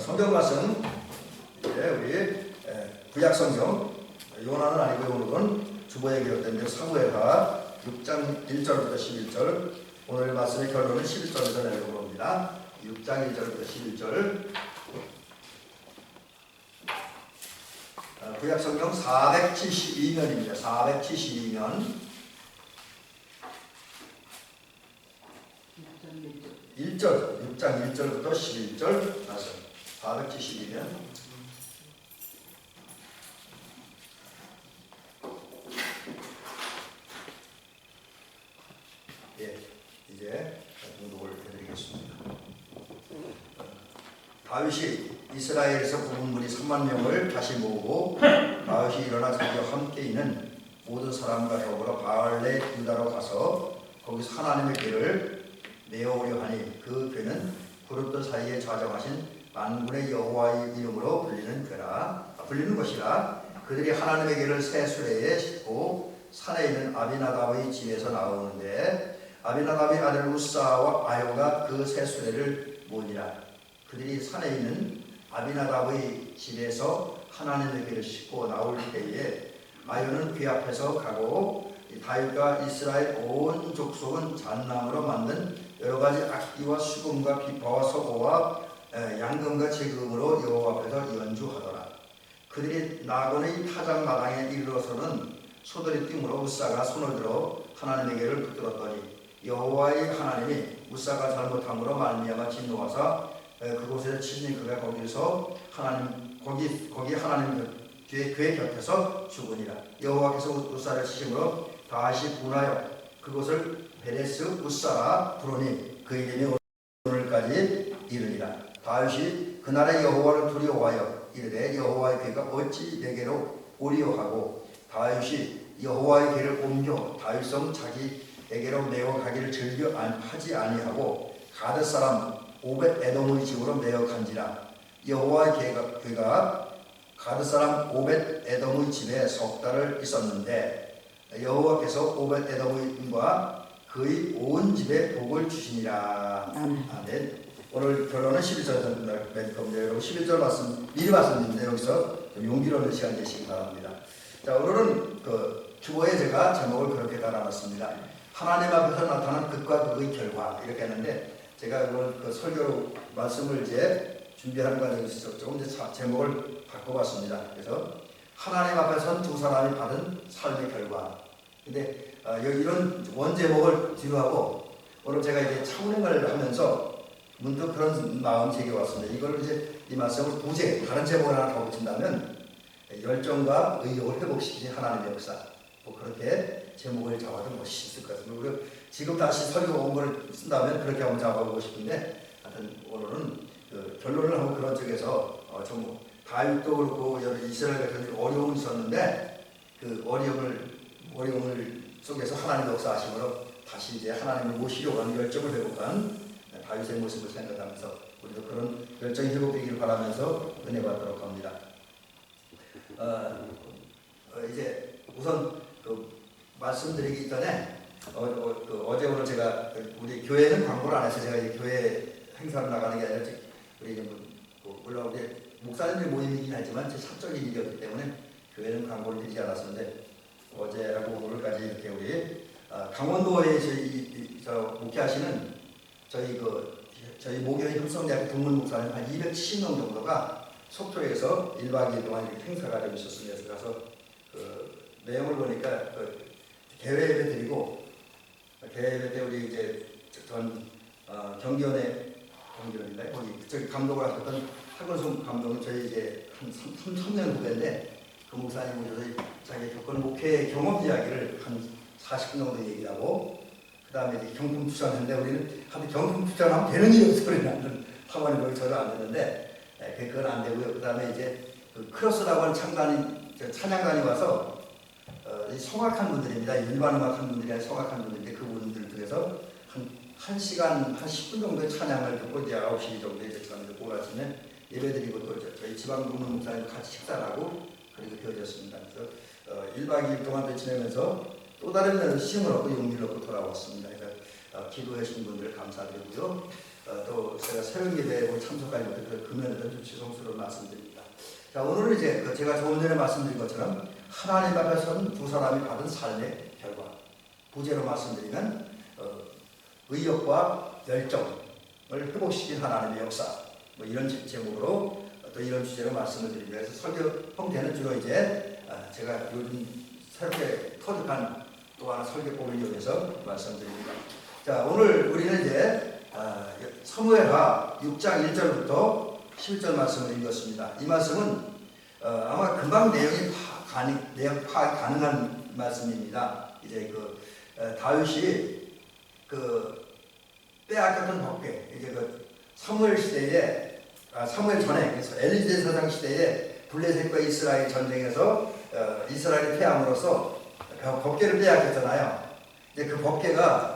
성경 말씀 우리 구약 성경 요나는 아니고 오늘은 주보에 기록된 사무엘하 6장 1절부터 11절 오늘 말씀의 결론은 11절에서 내려고 합니다. 6장 1절부터 11절 구약 성경 472면입니다. 472면 1절 6장 1절부터 11절 말씀 472면 이제 공독을 해드리겠습니다. 다윗이 이스라엘에서 부분 무리 3만 명을 다시 모으고 다윗이 일어나 자기와 함께 있는 모든 사람과 더불어 바알레 유다로 가서 거기서 하나님의 궤를 내어오려 하니 그 궤는 그룹들 사이에 좌정하신 만군의 여호와의 이름으로 불리는 것이라. 그들이 하나님의 궤를 새 수레에 싣고 산에 있는 아비나답의 집에서 나오는데 아비나답의 아들 우사와 아요가 그 새 수레를 모으니라. 그들이 산에 있는 아비나답의 집에서 하나님의 궤를 싣고 나올 때에 아요는 궤 앞에서 가고 다윗과 이스라엘 온 족속은 잣나무로 만든 여러 가지 악기와 수금과 비파와 서고와 양금과 제금으로 여호와 앞에서 연주하더라. 그들이 나곤의 타작 마당에 이르러서는 소들이 띵으로 우사가 손을 들어 하나님의 궤를 붙들었더니 여호와의 하나님이 우사가 잘못함으로 말미암아 진노하사 그곳에서 치시니 그가 거기서 거기 하나님 궤 곁에서 죽으니라. 여호와께서 우사를 치심으로 다시 분하여 그곳을 베레스 우사라 부르니 그 이름이 오늘까지 이르니라. 다윗이 그날의 여호와를 두려워하여 이르되 여호와의 궤가 어찌 내게로 오리오 하고 다윗이 여호와의 궤를 옮겨 다윗성 자기에게로 메어 가기를 즐겨 하지 아니하고 가드 사람 오벳 에돔의 집으로 메어 간지라. 여호와의 궤가 가드 사람 오벳 에돔의 집에 석 달을 있었는데 여호와께서 오벳 에돔과 그의 온 집에 복을 주시니라. 아멘. 오늘 결론은 11절에서 맺을 겁니다. 여러분 11절 말씀 미리 말씀드리는데 여기서 용기로 얻는 시간 되시기 바랍니다. 자, 오늘은 그 주보에 제가 제목을 그렇게 달아놨습니다. 하나님 앞에서 나타난 극과 극의 결과 이렇게 했는데 제가 오늘 그 설교로 말씀을 이제 준비하는 과정에서 조금 이제 제목을 바꿔봤습니다. 그래서 하나님 앞에 선 두 사람이 받은 삶의 결과. 근데 이런 원제목을 뒤로 하고 오늘 제가 이제 차운행을 하면서 문득 그런 마음이 제게 왔습니다. 이걸 이제 이 말씀을 다른 제목을 하나 더 붙인다면 열정과 의욕을 회복시키는 하나님의 역사. 뭐 그렇게 제목을 잡아도 멋있을 것 같습니다. 우리 지금 다시 설교 원고를 쓴다면 그렇게 한번 잡아보고 싶은데 하여튼 오늘은 그 결론을 하고 그런 쪽에서 좀 다윗도 그렇고 이스라엘 같은 어려움이 있었는데 그 어려움을 속에서 하나님의 역사하심으로 다시 이제 하나님을 모시려고 하는 열정을 회복한 다윗의 모습을 생각하면서 우리도 그런 열정이 회복되기를 바라면서 은혜 받도록 합니다. 이제 우선 그 말씀드리기 전에 어제 오늘 제가 우리 교회는 광고를 안 해서 제가 이 교회 행사를 나가는 게 아니라 우리 물론 우리 목사님들 모임이긴 하지만 제 사적인 일이었기 때문에 교회는 광고를 드리지 않았었는데 어제하고 오늘까지 이렇게 우리 강원도에 목회하시는 저희 모교인 흑성대학교 동문 목사님 한 270명 정도가 속초에서 1박 2일 동안 이렇게 행사가 좀 있었습니다. 그래서 가서 그 내용을 보니까 개회 예배 드리고 개회 예배 때 우리 이제 전 경기원인가요? 거기 저기 감독을 하셨던 하근송 감독은 저희 이제 한 3년 후배인데 그 목사님 오셔서 자기 겪은 목회 경험 이야기를 한 40분 정도 얘기하고 그 다음에 이제 경품 추천했는데 우리는 하도 경품 추천하면 되는 일이 소리 나는 사모님 거기 저도 안 됐는데 그건 안 되고요. 그 다음에 이제 그 크로스라고 하는 찬양단이 와서 성악한 분들입니다. 일반 음악한 분들이 아니라 성악한 분들인데 그분들 중에서 한 시간 한 10분 정도의 찬양을 듣고 이제 9시 정도에 이제 저는 듣고 아침에 예배드리고 또 저희 지방 동문 목사님 같이 식사를 하고 그리고 헤어졌습니다. 그래서 1박 2일 동안 지내면서 또 다른 힘을 얻고 용기를 얻고 돌아왔습니다. 그래서 기도해 주신 분들 감사드리고요. 또 제가 새벽 예배에 참석하지 못해 그 금연에도 좀 죄송스러운 말씀드립니다. 자, 오늘은 이제 제가 조금 전에 말씀드린 것처럼 하나님 앞에 선 두 사람이 받은 삶의 결과, 부제로 말씀드리면 의욕과 열정을 회복시킨 하나님의 역사, 뭐 이런 제목으로 또 이런 주제로 말씀을 드립니다. 그래서 설교 형태는 주로 이제 제가 요즘 새롭게 터득한 또 하나 설교법을 이용해서 말씀드립니다. 자, 오늘 우리는 이제 사무엘하 6장 1절부터 11절 말씀을 읽었습니다. 이 말씀은 아마 금방 내용 파악 가능한 말씀입니다. 이제 다윗이 빼앗겼던 법궤, 이제 사무엘 시대에 사무엘 전에, 그래서 엘리제 사장 시대에 블레셋과 이스라엘 전쟁에서 이스라엘이 패함으로써 법궤를 빼앗겼잖아요. 이제 그 법궤가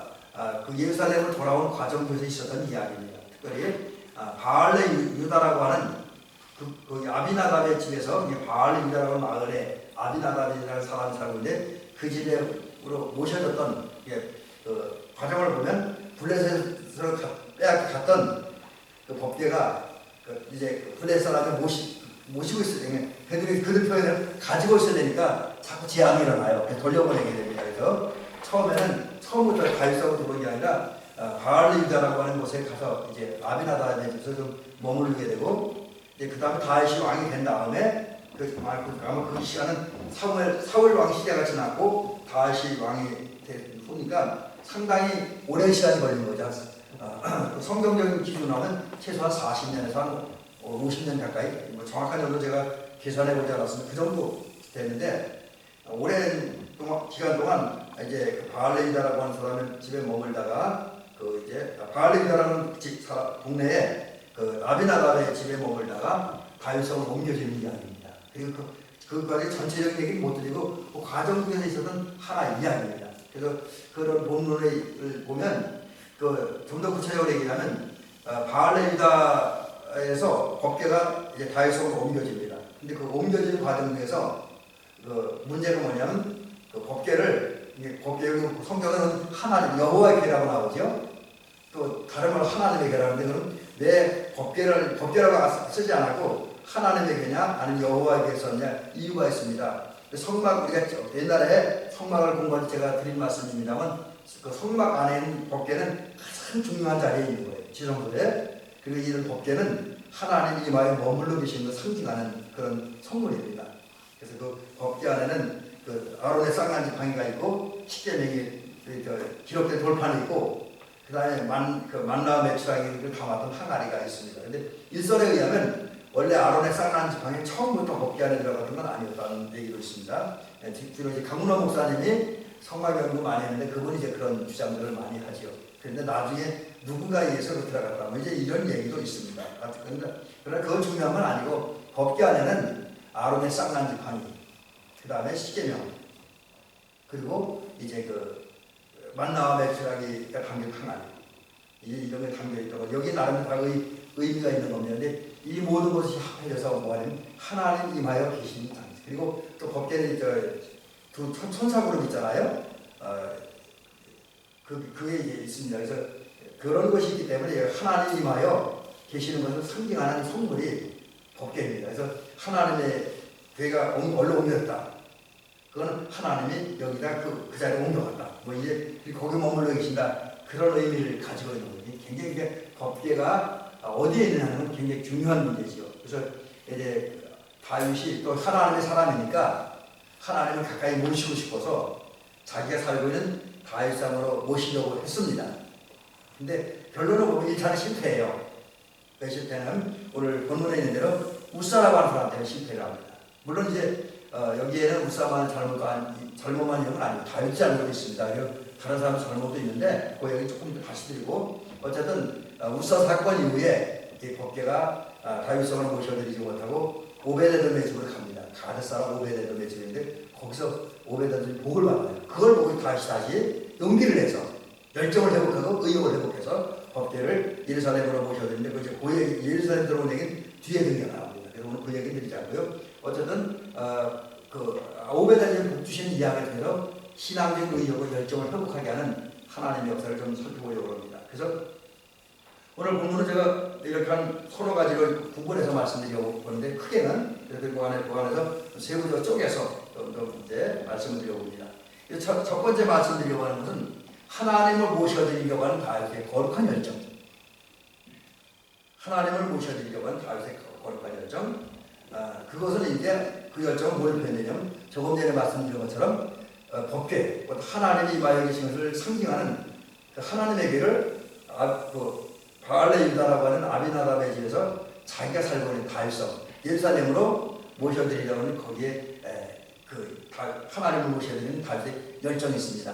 그 예루살렘으로 돌아온 과정 속에서 있었던 이야기입니다. 특별히 바알레 유다라고 하는 그 아비나답의 집에서 바알레 유다라고 하는 마을에 아비나답이라는 사람이 살고 있는데 그 집으로 모셔졌던 그 과정을 보면 블레셋으로 빼앗겼던 그 법궤가 이제 블레셋 사람을 모시고 있어야 되니까 그들 표현을 가지고 있어야 되니까 자꾸 재앙이 일어나요. 돌려보내게 됩니다. 그래서 처음부터 다윗하고 들어온 게 아니라 바알레 유다라고 하는 곳에 가서 이제 아비나답의 집에서 좀 머무르게 되고 이제 그 다음에 다윗이 왕이 된 다음에 아마 그 시간은 사울 왕 시대가 지났고 다윗이 왕이 된 후니까 상당히 오랜 시간이 걸린 거죠. 성경적인 기준으로 하면 최소한 40년에서 한 50년 가까이, 뭐 정확한 정도 제가 계산해 보지 않았으면 그 정도 됐는데 오랜 기간 동안 이제 바알레 유다라고 하는 사람의 집에 머물다가 이제 바알레 유다라는 동네에 아비나답의 집에 머물다가 다윗성으로 옮겨지는 이야기입니다. 그리고 그까지 전체적인 얘기는 못 드리고 그 과정 중에서 있었던 하나의 이야기입니다. 그래서 그런 본문을 보면 좀 더 구체적으로 얘기하면 바알레 유다에서 법궤가 이제 다윗성으로 옮겨집니다. 근데 그 옮겨지는 과정 중에서 문제는 뭐냐면 법궤를 성경에는 하나님 여호와의 궤라고 나오죠. 또 다른 말로 하나님의 궤라는데 그럼 왜 법궤라고 쓰지 않았고 하나님의 궤냐 아니면 여호와의 궤 썼냐 이유가 있습니다. 성막 우리가 옛날에 성막을 공부할 때 제가 드린 말씀입니다만 그 성막 안에 있는 법궤는 가장 중요한 자리에 있는 거예요. 지성소에. 그리고 이런 법궤는 하나님 이마에 머물러 계시는 걸 상징하는 그런 성물입니다. 그래서 그 법궤 안에는 아론의 쌍난 지팡이가 있고 십계명이 기록된 돌판이 있고 그 다음에 만나와 메추라기를 담았던 항아리가 있습니다. 그런데 일설에 의하면 원래 아론의 쌍난 지팡이 처음부터 법궤 안에 들어갔던 건 아니었다는 얘기도 있습니다. 주로 이제 강문화 목사님이 성막 연구 많이 했는데 그분이 이제 그런 주장들을 많이 하지요. 그런데 나중에 누군가에 의해서 들어갔다 뭐 이제 이런 얘기도 있습니다. 그러나 그건 중요한 건 아니고 법궤 안에는 아론의 쌍난 지팡이, 그 다음에 십계명, 그리고 이제 만나와 메추라기가 담긴 항아리, 이런 게 담겨 있다고 여기 나름대로 다 의미가 있는 겁니다. 근데 이 모든 것이 합해져서 뭐하냐면 하나님 임하여 계신 장. 그리고 또 법궤는 두 천사 그룹 있잖아요. 그게 이제 있습니다. 그래서 그런 것이 있기 때문에 하나님 임하여 계시는 것을 상징하는 성물이 법궤입니다. 그래서 하나님의 궤가 얼로 옮겼다. 그건 하나님이 여기다 그 자리에 옮겨갔다. 뭐 이제 거기 머물러 계신다. 그런 의미를 가지고 있는 거예요. 굉장히 이게 법궤가 어디에 있느냐는 굉장히 중요한 문제지요. 그래서 이제 다윗이 또 하나님의 사람이니까 하나님을 가까이 모시고 싶어서 자기가 살고 있는 다윗상으로 모시려고 했습니다. 근데 결론을 보면 1차는 실패해요. 왜 실패는 오늘 본문에 있는 대로 우사라고 하는 사람한테 실패를 합니다. 물론 이제 여기에는 우사만 잘못만 있는 건 아니고 다윗 잘못도 있습니다. 다른 사람 잘못도 있는데 그 얘기 조금 더 다시 드리고 어쨌든 우사 사건 이후에 이 법궤가 다윗성을 모셔드리지 못하고 오베데돔의 집으로 갑니다. 가드 사람 오베데돔의 집인데 거기서 오베데돔이 복을 받아요. 그걸 보고 다시 용기를 내서 열정을 회복하고 의욕을 회복해서 법궤를 예루살렘으로 모셔드리는데 그 예루살렘 들어온 얘기는 뒤에 등장합니다. 그래서 오늘 그 얘기 드리지 않고요. 어쨌든 오베데돔이 복 주신 이야기를 통해서 신앙적 의욕과 열정을 회복하게 하는 하나님의 역사를 좀 살펴보려고 합니다. 그래서 오늘 본문은 제가 이렇게 한 서너 가지를 구분해서 말씀드리려고 보는데 크게는 이렇게 그 안에서 세부적으로 쪼개서 이제 말씀을 드려봅니다. 첫 번째 말씀드리려고 하는 것은 하나님을 모셔드리려고 하는 다윗의 거룩한 열정. 하나님을 모셔드리려고 하는 다윗의 거룩한 열정. 그것은 이제 그 열정은 뭘 표현하냐면 조금 전에 말씀드린 것처럼 법궤, 하나님이 임하여 계신 것을 상징하는 그 하나님에게를 바알레 유다라고 하는 아비나답의 집에서 자기가 살고 있는 다윗성 예루살렘으로 모셔드리려고 하는 거기에 하나님을 모셔드리는 다윗의 열정이 있습니다.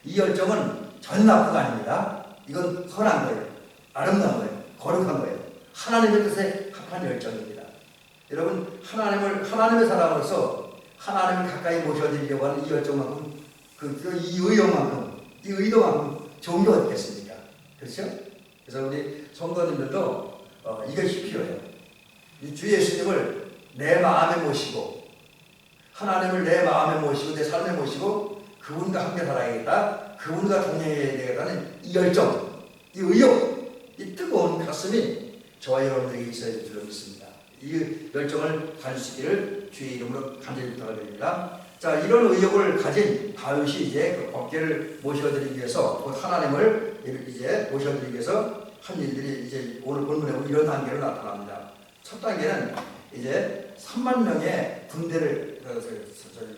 이 열정은 전 나쁜 거 아닙니다. 이건 선한 거예요. 아름다운 거예요. 거룩한 거예요. 하나님의 뜻에 합한 열정입니다. 여러분 하나님의 사람으로서 하나님을 가까이 모셔드리려고 하는 이 열정만큼 이 의도만큼 좋은 게 어디 있겠습니까? 그렇죠? 그래서 우리 성도님들도 이것이 필요해요. 이 주 예수님을 내 마음에 모시고 하나님을 내 마음에 모시고 내 삶에 모시고 그분과 함께 살아야겠다. 그분과 동행해야 되겠다는 이 열정, 이 의욕, 이 뜨거운 가슴이 저와 여러분들에게 있어야 될 줄로 믿습니다. 이 열정을 가질 수 있기를 주의 이름으로 간절히 부탁드립니다. 자, 이런 의욕을 가진 다윗이 이제 그 법궤를 모셔드리기 위해서 하나님을 이제 모셔드리기 위해서 한 일들이 이제 오늘 본문에 보면 이런 단계로 나타납니다. 첫 단계는 이제 3만 명의 군대를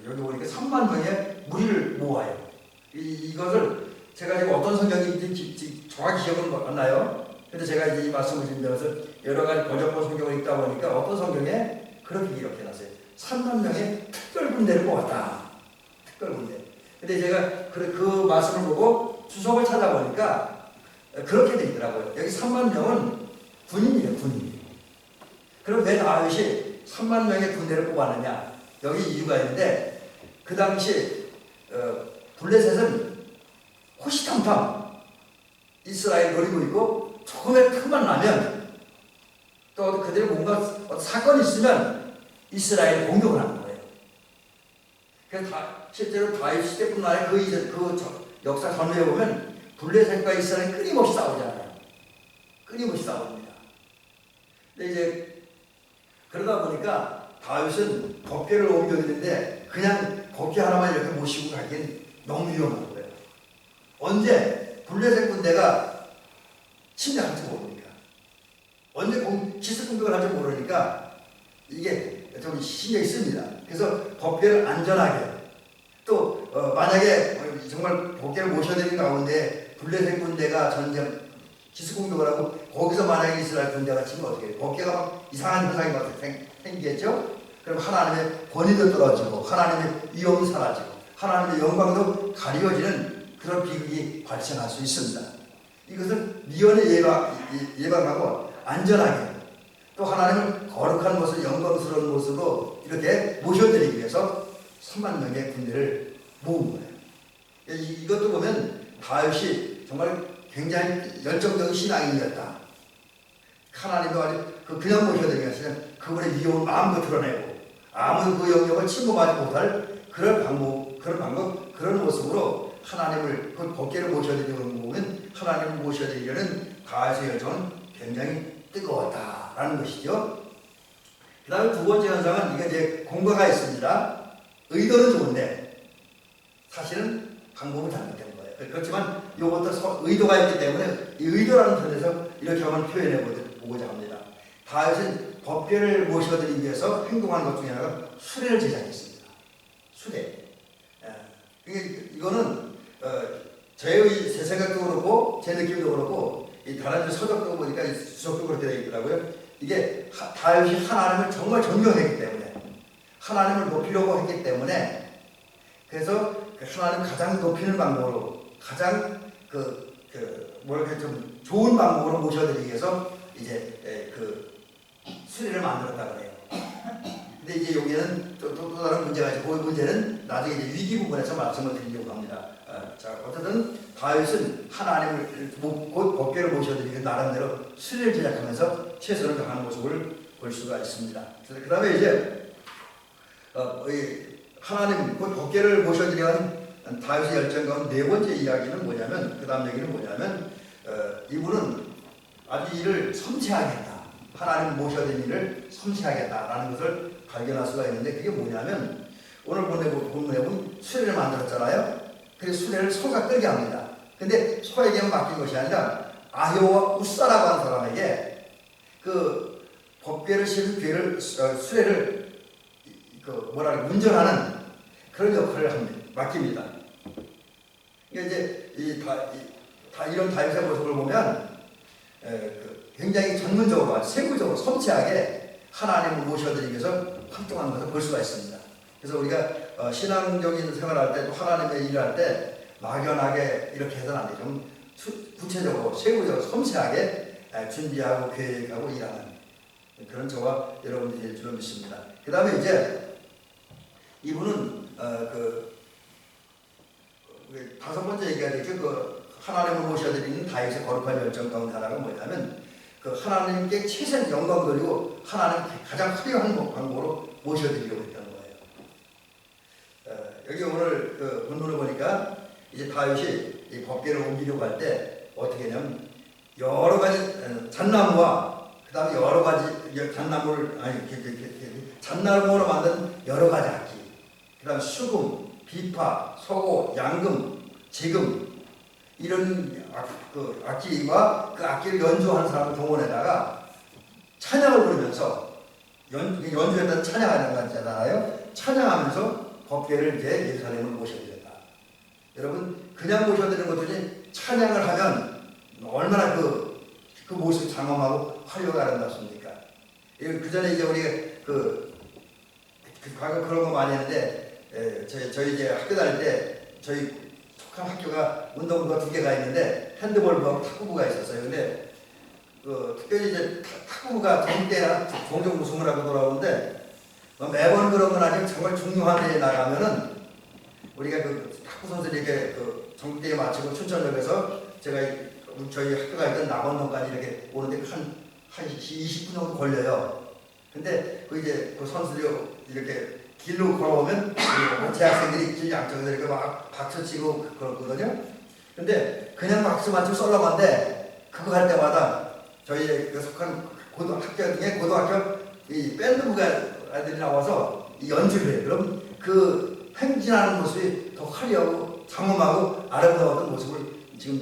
여기 보니까 3만 명의 무리를 모아요. 이것을 제가 지금 어떤 성경인지 정확히 기억은 안 나요. 근데 제가 이제 이 말씀을 드리면서 여러 가지 번역본 성경을 읽다 보니까 어떤 성경에 그렇게 기록해놨어요. 3만 명의 특별 군대를 모았다. 특별 군대. 근데 제가 그 말씀을 보고 주석을 찾아보니까 그렇게 돼 있더라고요. 여기 3만 명은 군인이에요, 군인. 그럼 왜 다윗이 3만 명의 군대를 뽑았느냐? 여기 이유가 있는데 그 당시 블레셋은 호시탐탐 이스라엘 노리고 있고 조금의 틈만 나면 또 그들이 뭔가 사건이 있으면 이스라엘 공격을 하는 거예요. 그래서 실제로 다윗 시대뿐만 아니라 그 역사 전후에 보면 블레셋과 이스라엘이 끊임없이 싸우잖아요. 끊임없이 싸웁니다. 근데 이제 그러다 보니까 다윗은 법궤를 옮겨드리는데 그냥 법궤 하나만 이렇게 모시고 가기엔 너무 위험한 거예요. 언제 블레셋 군대가 침략할지 모르니까, 언제 기습 공격을 할지 모르니까 이게 좀 신경이 씁니다. 그래서 법궤를 안전하게 또 만약에 정말 법궤를 모셔드린 가운데 블레셋 군대가 전쟁 기습 공격을 하고 거기서 만약에 이스라엘 군대가 치면 어떻게 해요? 법궤가 막 이상한 현상이 막 생기겠죠? 그럼 하나님의 권위도 떨어지고 하나님의 위엄이 사라지고 하나님의 영광도 가려지는 그런 비극이 발생할 수 있습니다. 이것을 미연에 예방하고 안전하게 또 하나님을 거룩한 모습, 영광스러운 모습으로 이렇게 모셔드리기 위해서 3만 명의 군대를 모은 거예요. 이것도 보면 다윗이 정말 굉장히 열정적인 신앙인이었다. 하나님도 아주 그냥 모셔드리기 위해서 그분의 위험을 마음껏 드러내고 아무 그 영역을 침범하지 못할 그런 방법, 그런 모습으로 하나님을 그 법궤를 모셔드리는 보면 하나님을 모셔드리려는 다윗의 열정은 굉장히 뜨거웠다라는 것이죠. 그 다음에 두 번째 현상은 이게 이제 공과가 있습니다. 의도는 좋은데 사실은 방법은 잘못된 거예요. 그렇지만 이것도 의도가 있기 때문에 이 의도라는 편에서 이렇게 한번 표현해 보고자 합니다. 다윗은 법궤를 모셔드리기 위해서 행동한 것 중에 하나가 수레를 제작했습니다. 수레. 이거는 제 생각도 그렇고 제 느낌도 그렇고 이 다른 서적도 보니까 주석도 그렇게 되어 있더라고요. 이게 다윗이 하나님을 정말 존경했기 때문에 하나님을 높이려고 했기 때문에 그래서 하나님 가장 높이는 방법으로 가장 뭐랄까 좀 좋은 방법으로 모셔드리기 위해서 이제 수리를 만들었다 그래요. 근데 이제 여기는 또 다른 문제가 있고 그 문제는 나중에 이제 위기 부분에서 말씀을 드리려고 합니다. 자, 어쨌든 다윗은 하나님을 곧 법궤를 모셔드리기 나름대로 수리를 제작하면서 최선을 다하는 모습을 볼 수가 있습니다. 그 다음에 이제 하나님 곧 법궤를 모셔드리는 다윗의 열정 가운데 네 번째 이야기는 뭐냐면 그 다음 얘기는 뭐냐면 이분은 아주 일을 섬세하게 했다. 하나님 모셔야 되는 일을 섬세하게 했다라는 것을 발견할 수가 있는데, 그게 뭐냐면 오늘 본문에 보면 수레를 만들었잖아요. 그래서 수레를 소가 끌게 합니다. 근데 소에게만 맡긴 것이 아니라 아효와 우사라고 하는 사람에게 그 법궤를 실은 수레를 운전하는 그런 역할을 맡깁니다. 이제 이런 다윗의 모습을 보면 굉장히 전문적으로, 세부적으로, 섬세하게 하나님을 모셔드리기 위해서 활동하는 것을 볼 수가 있습니다. 그래서 우리가 신앙적인 생활할 때, 또 하나님의 일을 할 때 막연하게 이렇게 해서는 안 되죠. 좀 구체적으로, 세부적으로, 섬세하게 준비하고 계획하고 일하는 그런 저와 여러분들이 될 줄로 믿습니다. 그 다음에 이제 이분은 다섯 번째 얘기가 되죠. 하나님을 모셔드리는 다윗의 거룩한 열정 가운데 하나가 뭐냐면 하나님께 최선 영광 돌리고 하나님 가장 화려한 방법으로 모셔드리려고 했다는 거예요. 여기 오늘 본문을 보니까 이제 다윗이 이 법궤를 옮기려고 할 때 어떻게 하냐면 여러 가지 잣나무와 그 다음에 여러 가지 잣나무로 만든 여러 가지 악기, 그 다음에 수금, 비파, 서고, 양금, 지금 이런 악기와 그 악기를 연주하는 사람을 동원해다가 찬양을 부르면서 연주했던 찬양하는 거 있잖아요. 찬양하면서 법궤를 이제 예루살렘을 모셔드렸다. 여러분, 그냥 모셔드리는 것들이 찬양을 하면 얼마나 그 모습 장엄하고 화려가 아름답습니까? 그 전에 이제 우리가 과거 그런 거 많이 했는데, 저희 이제 학교 다닐 때 저희 속한 학교가 운동부가 두 개가 있는데 핸드볼부하고 탁구부가 있었어요. 근데 특별히 이제 탁구부가 전국대회나 종종 우승을 하고 돌아오는데 매번 그런 건 아니고 정말 중요한 데에 나가면은 우리가 탁구 선수들에게 전국대회 마치고 춘천역에서 제가 저희 학교가 있던 낙원동까지 이렇게 오는데 한 20분 정도 걸려요. 근데 이제 선수들이 이렇게 길로 걸어오면 재학생들이 길 양쪽에서 이렇게 막 박수 치고 그러거든요. 근데 그냥 박수만 치고 썰렁한데 그거 할 때마다 저희 속한 학교 중에 고등학교 이 밴드부가 애들이 나와서 연주를 해요. 그럼 그 행진하는 모습이 더 화려하고 장엄하고 아름다웠던 모습을 지금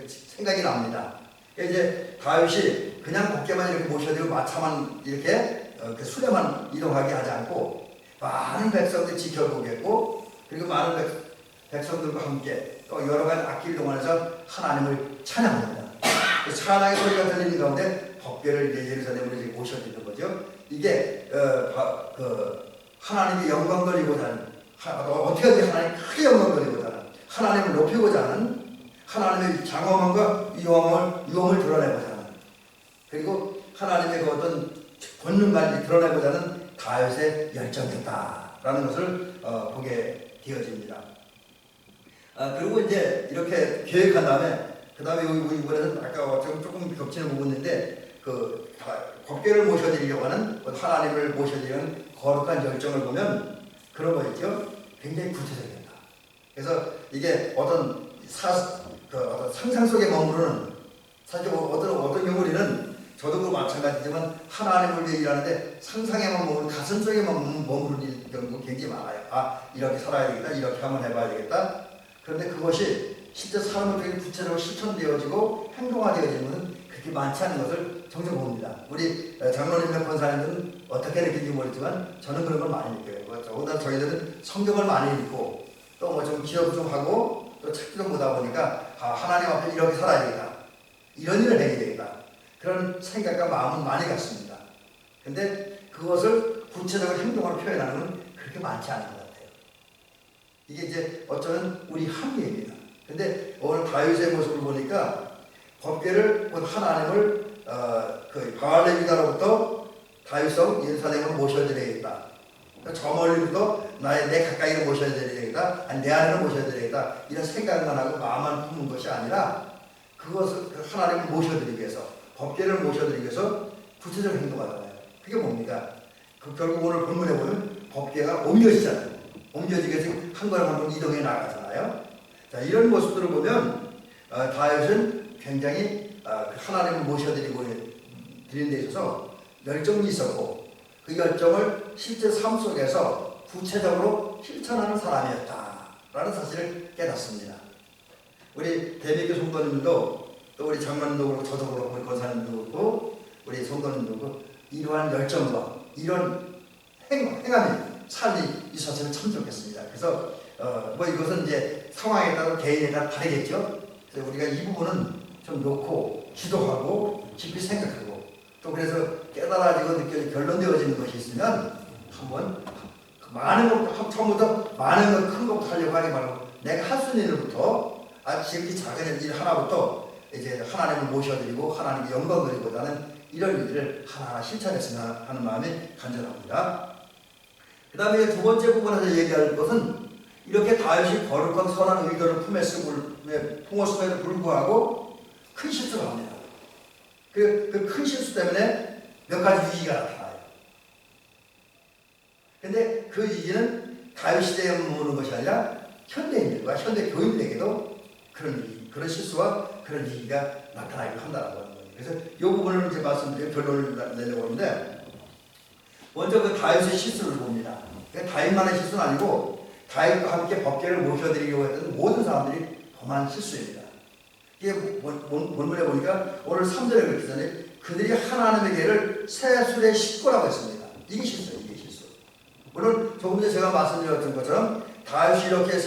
생각이 납니다. 이제 다윗이 그냥 법궤만 이렇게 모셔드리고 마차만 이렇게 수레만 이동하게 하지 않고 많은 백성들이 지켜보겠고, 그리고 많은 백성들과 함께 또 여러 가지 악기를 동원해서 하나님을 찬양합니다. 찬양의 소리가 들리는 가운데 법궤를 이제 예루살렘으로 이제 모셔드리는 거죠. 이게 하나님의 영광 돌리고자 하는, 어떻게 하나님 크게 영광 돌리고자 하는, 하나님을 높이고자 하는, 하나님의 장엄함과 위엄을 드러내고자 하는, 그리고 하나님의 그 어떤 권능까지 드러내고자 하는 다윗의 열정이었다라는 것을 보게 되어집니다. 그리고 이제 이렇게 계획한 다음에 그 다음에 이번에는 아까 조금 겹치는 부분인데 법궤를 모셔드리려고 하는 하나님을 모셔드리는 거룩한 열정을 보면 그런 거 있죠. 굉장히 구체적이다. 그래서 이게 어떤 상상 속에 머무르는, 사실 어떤 경우 우리는 저도 그 마찬가지지만 하나님을 위해 일하는데 상상에만 머무르는, 가슴 속에만 머무르는 경우가 굉장히 많아요. 이렇게 살아야 되겠다, 이렇게 한번 해봐야 되겠다. 그런데 그것이 실제 삶을 통해 구체적으로 실천되어지고 행동화되어지는 것은 그렇게 많지 않은 것을 종종 봅니다. 우리 장로님과 권사님들은 어떻게 느끼는지 모르지만 저는 그런 걸 많이 느껴요. 더군다나 저희들은 성경을 많이 읽고 또 뭐 좀 기억 좀 하고 또 찾기도 보다 보니까 하나님 앞에 이렇게 살아야 되겠다, 이런 일을 해야 되겠다, 그런 생각과 마음은 많이 갖습니다. 근데 그것을 구체적으로 행동으로 표현하는 건 그렇게 많지 않은 것 같아요. 이게 이제 어쩌면 우리 한계입니다. 근데 오늘 다윗의 모습을 보니까 법궤를 하나님을 바알레 유다로부터 다윗성 예루살렘으로 모셔드려야겠다. 저 멀리부터 내 가까이로 모셔드려야겠다, 아니 내 안으로 모셔드려야겠다, 이런 생각만 하고 마음만 품은 것이 아니라 그것을 하나님을 모셔드리기 위해서, 법궤를 모셔드리기 위해서 구체적으로 행동하잖아요. 그게 뭡니까? 결국 오늘 본문에 보면 법궤가 옮겨지잖아요. 옮겨지게 해서 한 걸음 한 걸음 이동해 나가잖아요. 자, 이런 모습들을 보면 다윗은 굉장히 하나님을 모셔드리고 드리는 데 있어서 열정이 있었고 그 열정을 실제 삶 속에서 구체적으로 실천하는 사람이었다라는 사실을 깨닫습니다. 우리 대비교 성도님도 또 우리 장로님도 그렇고 저도 그렇고 우리 권사님도 그렇고 우리 성도님도 그렇고 이러한 열정과 이런 행함이 삶이 있었으면 참 좋겠습니다. 그래서 뭐 이것은 이제 상황에 따라 개인에 따라 다르겠죠. 그래서 우리가 이 부분은 좀 놓고 기도하고 깊이 생각하고 또 그래서 깨달아지고 느껴지고 결론되어지는 것이 있으면 한번 많은 것 처음부터 많은 것 큰 것부터 하려고 하지 말고 내가 할 수 있는 일부터 지극히 작은 일 하나부터 이제 하나님을 모셔드리고 하나님께 영광 드리고자는 이런 일들을 하나하나 실천했으면 하는 마음이 간절합니다. 그 다음에 두 번째 부분에서 얘기할 것은 이렇게 다윗이 거룩한 선한 의도를 품었음에도 불구하고 큰 실수를 합니다. 그 큰 실수 때문에 몇 가지 위기가 나타나요. 근데 그 위기는 다윗 시대에 머무는 것이 아니라 현대인들과 현대 교인들에게도 그런 실수와 그런 위기가 나타나기도 한다는 거예요. 그래서 이 부분을 이제 말씀드리고 결론을 내려고 하는데 먼저 그 다윗의 실수를 봅니다. 다윗만의 실수는 아니고 다윗과 함께 법궤를 모셔드리려고 했던 모든 사람들이 범한 실수입니다. 이게 본문에 보니까 오늘 3절에 그렇기 전에 그들이 하나님의 궤를 새 술에 씻고라고 했습니다. 이게 실수예요. 이게 실수. 물론 조금 전에 제가 말씀드렸던 것처럼 다윗이 이렇게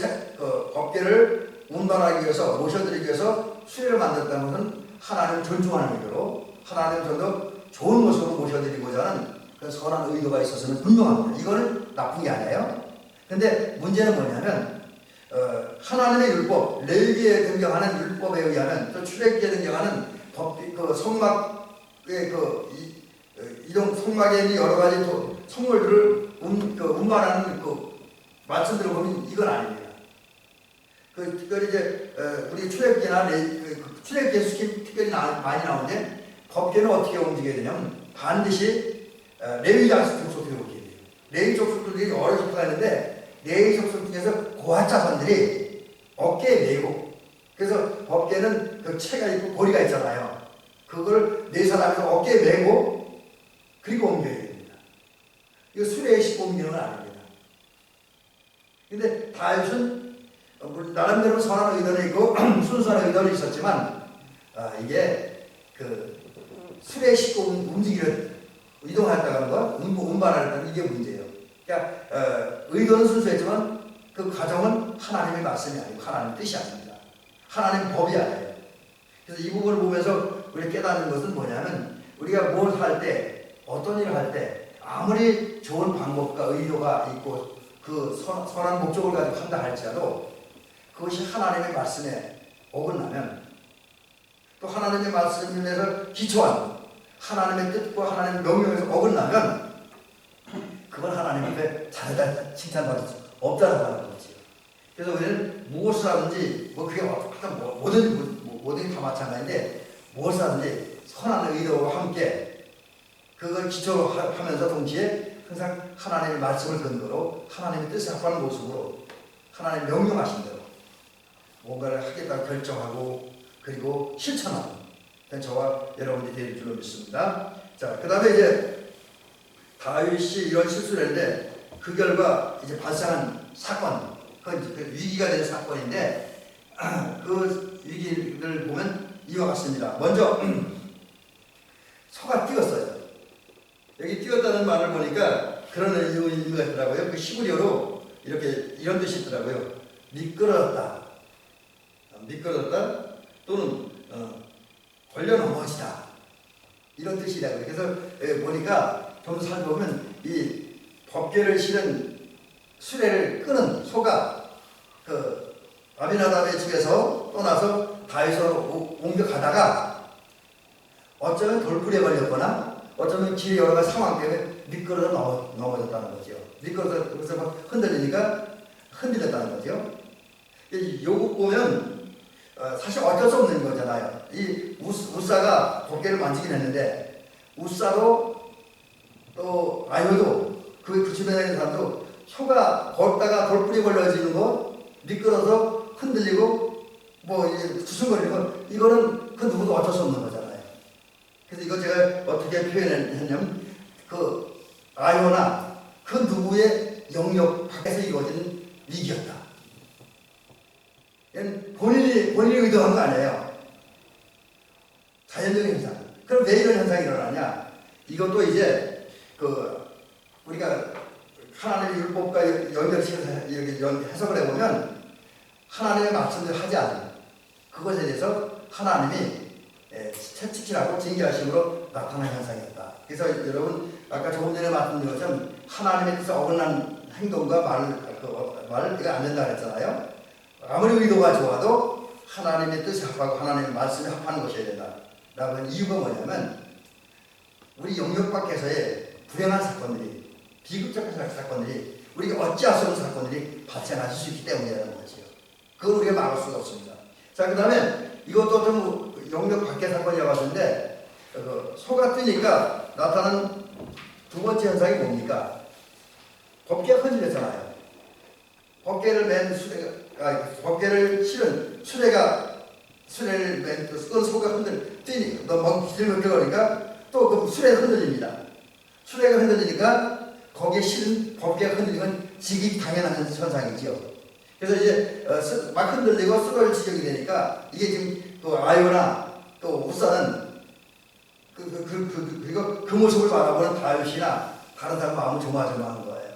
법궤를 운반하기 위해서 모셔드리기 위해서 수레를 만들었다는 것은 하나님을 존중하는 의도로 하나님을 좀 더 좋은 모습으로 모셔드리고자 하는 그 선한 의도가 있었으면 분명합니다. 이거는 나쁜 게 아니에요. 근데 문제는 뭐냐면 하나님의 율법, 레위기에 등장하는 율법에 의하면 또 출애굽기에 등장하는 성막의 이동 성막에 있는 여러 가지 성물들을 운반하는 말씀들을 보면 이건 아닙니다. 특별히 이제 우리 출애굽기나 출애굽기에 특별히 많이 나오는데 법궤는 어떻게 움직여야 되냐면 반드시 레위 족속들이 움직여야 돼요. 레위 족속들이 여러 족속가 있는데 레위 족속 중에서 고아자손들이 어깨에 메고 그래서 법궤는 그 채가 있고 고리가 있잖아요. 그걸 네 사람이 어깨에 메고 그리고 옮겨야 됩니다. 이거 수레에 싣고 옮기는 건 아닙니다. 근데 다윗은 나름대로 선한 의도는 있고 순수한 의도는 있었지만 이게 수레에 싣고 움직이는 이동했다는 것, 운반했다는 이게 문제예요. 그러니까 의도는 순수했지만 그 과정은 하나님의 말씀이 아니고 하나님의 뜻이 아닙니다. 하나님의 법이 아니에요. 그래서 이 부분을 보면서 우리 깨닫는 것은 뭐냐면 우리가 뭘 할 때, 어떤 일을 할 때 아무리 좋은 방법과 의도가 있고 그 선한 목적을 가지고 한다 할지라도 그것이 하나님의 말씀에 어긋나면 또 하나님의 말씀에서 기초한 하나님의 뜻과 하나님의 명령에서 어긋나면 그건 하나님 앞에 잘했다 칭찬받을 수 없다는 거죠. 그래서 우리는 무엇을 하든지 그게 하여튼 모든 게 다 마찬가지인데 무엇을 하든지 선한 의도와 함께 그걸 기초로 하면서 동시에 항상 하나님의 말씀을 근거로 하나님의 뜻에 합하는 모습으로 하나님 명령하신 대로 뭔가를 하겠다고 결정하고 그리고 실천하는 저와 여러분들이 될 줄로 믿습니다. 자, 그 다음에 이제 다윗이 이런 실수를 했는데 그 결과 이제 발생한 사건, 그 위기가 된 사건인데 그 위기를 보면 이와 같습니다. 먼저 소가 뛰었어요. 여기 뛰었다는 말을 보니까 그런 의미가 있더라고요. 그 히브리어로 이런 뜻이 있더라고요. 미끄러졌다. 미끄러졌다 또는 걸려 넘어지다 이런 뜻이라고요. 그래서 보니까 좀 살펴보면 이 법궤를 실은 수레를 끄는 소가 그 아비나답의 집에서 떠나서 다윗으로 옮겨가다가 어쩌면 돌풀이에 걸렸거나 어쩌면 길에 여러 가지 상황 때문에 미끄러져 넘어졌다는 거죠. 미끄러져서 흔들리니까 흔들렸다는 거죠. 요거 보면 사실 어쩔 수 없는 거잖아요. 이 우사가 법궤를 만지긴 했는데 우사도 또 아유도 그 주변에 있는 사람도 소가 걷다가 돌풀이 걸려지는 거 미끄러서 흔들리고 뭐 이제 주춤거리는 거 이거는 그 누구도 어쩔 수 없는 거잖아요. 그래서 이거 제가 어떻게 표현했냐면 그 아요나 그 누구의 영역 밖에서 이루어진 위기였다. 본인이 의도한 거 아니에요. 자연적인 현상. 그럼 왜 이런 현상이 일어나냐? 이것도 이제 우리가 하나님의 율법과 연결시켜서 이렇게 해석을 해보면 하나님의 말씀대로 하지 않은 그것에 대해서 하나님이 채찍질하고 징계하심으로 나타난 현상이었다. 그래서 여러분 아까 조금 전에 말씀드린 것처럼 하나님의 뜻에 어긋난 행동과 말을 이거 안 된다 그랬잖아요. 아무리 의도가 좋아도 하나님의 뜻에 합하고 하나님의 말씀에 합하는 것이어야 된다. 라고 하는 이유가 뭐냐면 우리 영역 밖에서의 불행한 사건들이 비극적인 사건들이 우리가 어찌할 수 없는 사건들이 발생할 수 있기 때문이라는 거지요. 그걸 우리가 막을 수가 없습니다. 자, 그 다음에 이것도 좀 영역 밖의 사건이라고 하는데 소가 뜨니까 나타나는 두 번째 현상이 뭡니까? 법궤가 흔들렸잖아요. 법궤를 실은 수레를 맨 소가 뛰니까 막 기들거리니까 또 그 수레가 흔들립니다. 수레가 흔들리니까 거기에 실은 법궤가 흔들리면 지기 당연한 현상이지요. 그래서 이제 막 흔들리고 쓰러질 지경이 되니까 이게 지금 또 아요나 또 우사는 그 모습을 바라보는 다윗이나 다른 사람 마음은 조마조마한 거예요.